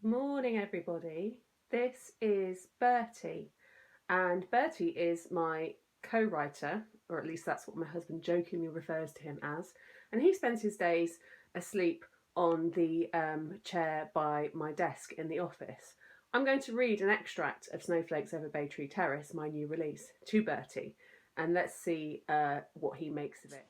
Morning, everybody. This is Bertie, and Bertie is my co writer, or at least that's what my husband jokingly refers to him as. And he spends his days asleep on the chair by my desk in the office. I'm going to read an extract of Snowflakes over Bay Tree Terrace, my new release, to Bertie, and let's see what he makes of it.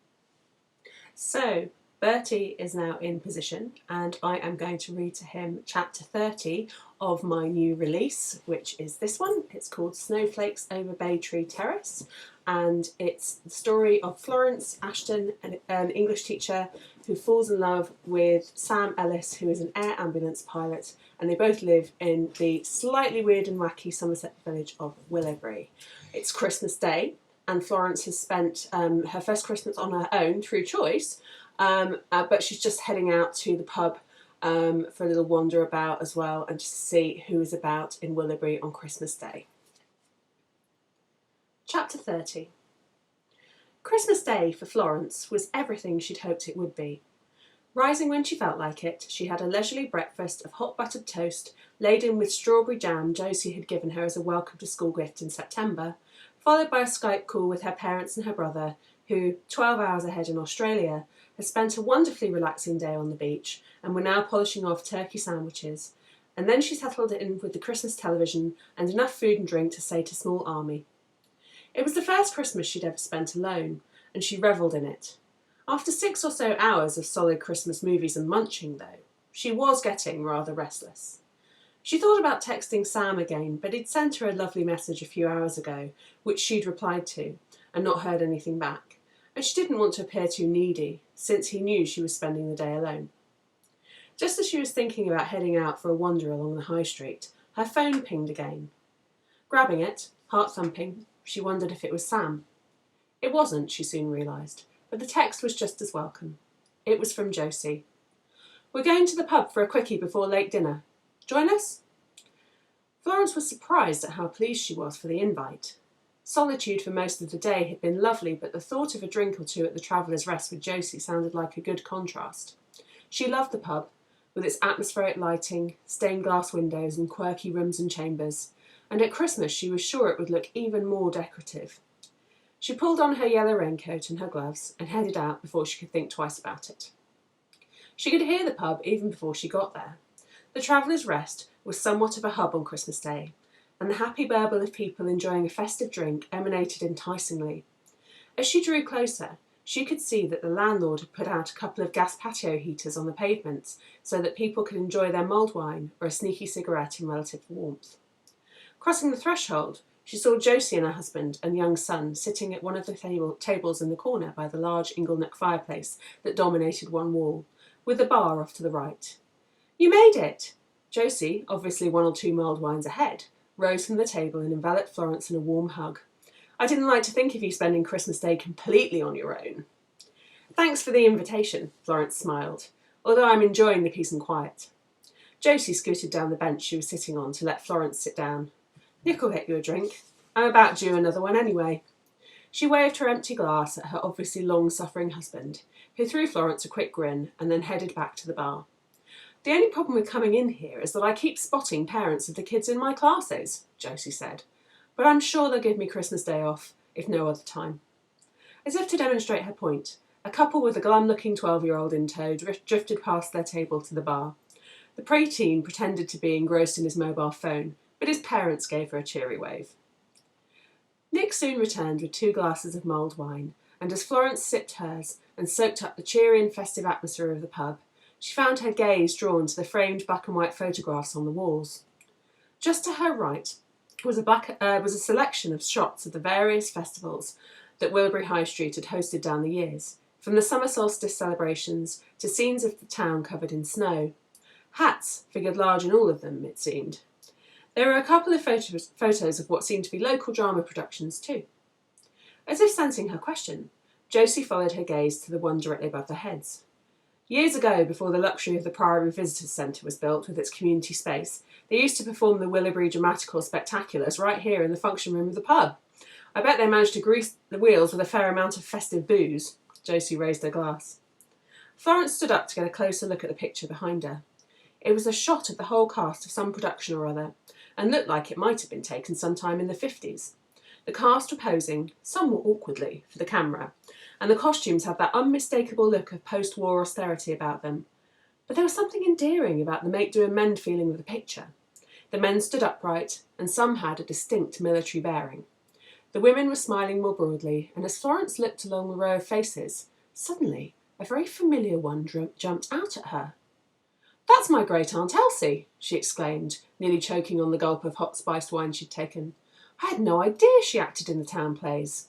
So, Bertie is now in position, and I am going to read to him chapter 30 of my new release, which is this one. It's called Snowflakes over Bay Tree Terrace, and it's the story of Florence Ashton, an English teacher who falls in love with Sam Ellis, who is an air ambulance pilot, and they both live in the slightly weird and wacky Somerset village of Willowbury. It's Christmas Day, and Florence has spent her first Christmas on her own through choice, but she's just heading out to the pub for a little wander about as well, and just to see who is about in Willowbury on Christmas Day. Chapter 30. Christmas Day for Florence was everything she'd hoped it would be. Rising when she felt like it, she had a leisurely breakfast of hot buttered toast laden with strawberry jam Josie had given her as a welcome to school gift in September, followed by a Skype call with her parents and her brother, who, 12 hours ahead in Australia, had spent a wonderfully relaxing day on the beach and were now polishing off turkey sandwiches. And then she settled in with the Christmas television and enough food and drink to say to small Army. It was the first Christmas she'd ever spent alone, and she revelled in it. After 6 or so hours of solid Christmas movies and munching, though, she was getting rather restless. She thought about texting Sam again, but he'd sent her a lovely message a few hours ago, which she'd replied to, and not heard anything back. And she didn't want to appear too needy, since he knew she was spending the day alone. Just as she was thinking about heading out for a wander along the high street, her phone pinged again. Grabbing it, heart thumping, she wondered if it was Sam. It wasn't, she soon realised, but the text was just as welcome. It was from Josie. "We're going to the pub for a quickie before late dinner. Join us?" Florence was surprised at how pleased she was for the invite. Solitude for most of the day had been lovely, but the thought of a drink or two at the Traveller's Rest with Josie sounded like a good contrast. She loved the pub, with its atmospheric lighting, stained glass windows and quirky rooms and chambers, and at Christmas she was sure it would look even more decorative. She pulled on her yellow raincoat and her gloves and headed out before she could think twice about it. She could hear the pub even before she got there. The Traveller's Rest was somewhat of a hub on Christmas Day, and the happy burble of people enjoying a festive drink emanated enticingly. As she drew closer, she could see that the landlord had put out a couple of gas patio heaters on the pavements so that people could enjoy their mulled wine or a sneaky cigarette in relative warmth. Crossing the threshold, she saw Josie and her husband and young son sitting at one of the tables in the corner by the large inglenook fireplace that dominated one wall, with the bar off to the right. "You made it!" Josie, obviously 1 or 2 mulled wines ahead, rose from the table and enveloped Florence in a warm hug. "I didn't like to think of you spending Christmas Day completely on your own." "Thanks for the invitation," Florence smiled, "although I'm enjoying the peace and quiet." Josie scooted down the bench she was sitting on to let Florence sit down. "Nick'll get you a drink. I'm about due another one anyway." She waved her empty glass at her obviously long-suffering husband, who threw Florence a quick grin and then headed back to the bar. "The only problem with coming in here is that I keep spotting parents of the kids in my classes," Josie said. "But I'm sure they'll give me Christmas Day off, if no other time." As if to demonstrate her point, a couple with a glum-looking 12-year-old in tow drifted past their table to the bar. The preteen pretended to be engrossed in his mobile phone, but his parents gave her a cheery wave. Nick soon returned with 2 glasses of mulled wine, and as Florence sipped hers and soaked up the cheery and festive atmosphere of the pub, she found her gaze drawn to the framed black and white photographs on the walls. Just to her right was a selection of shots of the various festivals that Willowbury High Street had hosted down the years, from the summer solstice celebrations to scenes of the town covered in snow. Hats figured large in all of them, it seemed. There were a couple of photos of what seemed to be local drama productions too. As if sensing her question, Josie followed her gaze to the one directly above their heads. Years ago, before the luxury of the Priory Visitors Centre was built with its community space, they used to perform the Willowbury Dramatical Spectaculars right here in the function room of the pub. I bet they managed to grease the wheels with a fair amount of festive booze. Josie raised her glass. Florence stood up to get a closer look at the picture behind her. It was a shot of the whole cast of some production or other, and looked like it might have been taken sometime in the 50s. The cast were posing, somewhat awkwardly, for the camera, and the costumes had that unmistakable look of post-war austerity about them. But there was something endearing about the make-do-and-mend feeling of the picture. The men stood upright, and some had a distinct military bearing. The women were smiling more broadly, and as Florence looked along the row of faces, suddenly a very familiar one jumped out at her. "That's my great-aunt Elsie," she exclaimed, nearly choking on the gulp of hot spiced wine she'd taken. "I had no idea she acted in the town plays."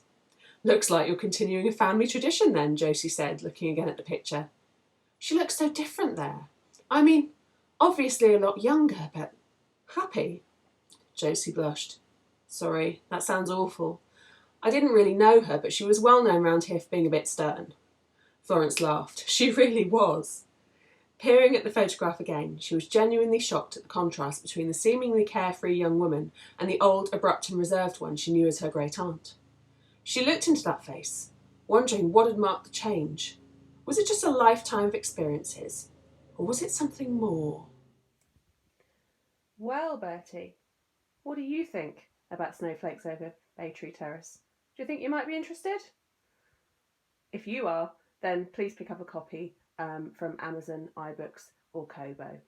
"Looks like you're continuing a family tradition then," Josie said, looking again at the picture. "She looks so different there. I mean, obviously a lot younger, but happy." Josie blushed. "Sorry, that sounds awful. I didn't really know her, but she was well known round here for being a bit stern." Florence laughed. She really was. Peering at the photograph again, she was genuinely shocked at the contrast between the seemingly carefree young woman and the old, abrupt and reserved one she knew as her great-aunt. She looked into that face, wondering what had marked the change. Was it just a lifetime of experiences, or was it something more? Well, Bertie, what do you think about Snowflakes over Bay Tree Terrace? Do you think you might be interested? If you are, then please pick up a copy from Amazon, iBooks or Kobo.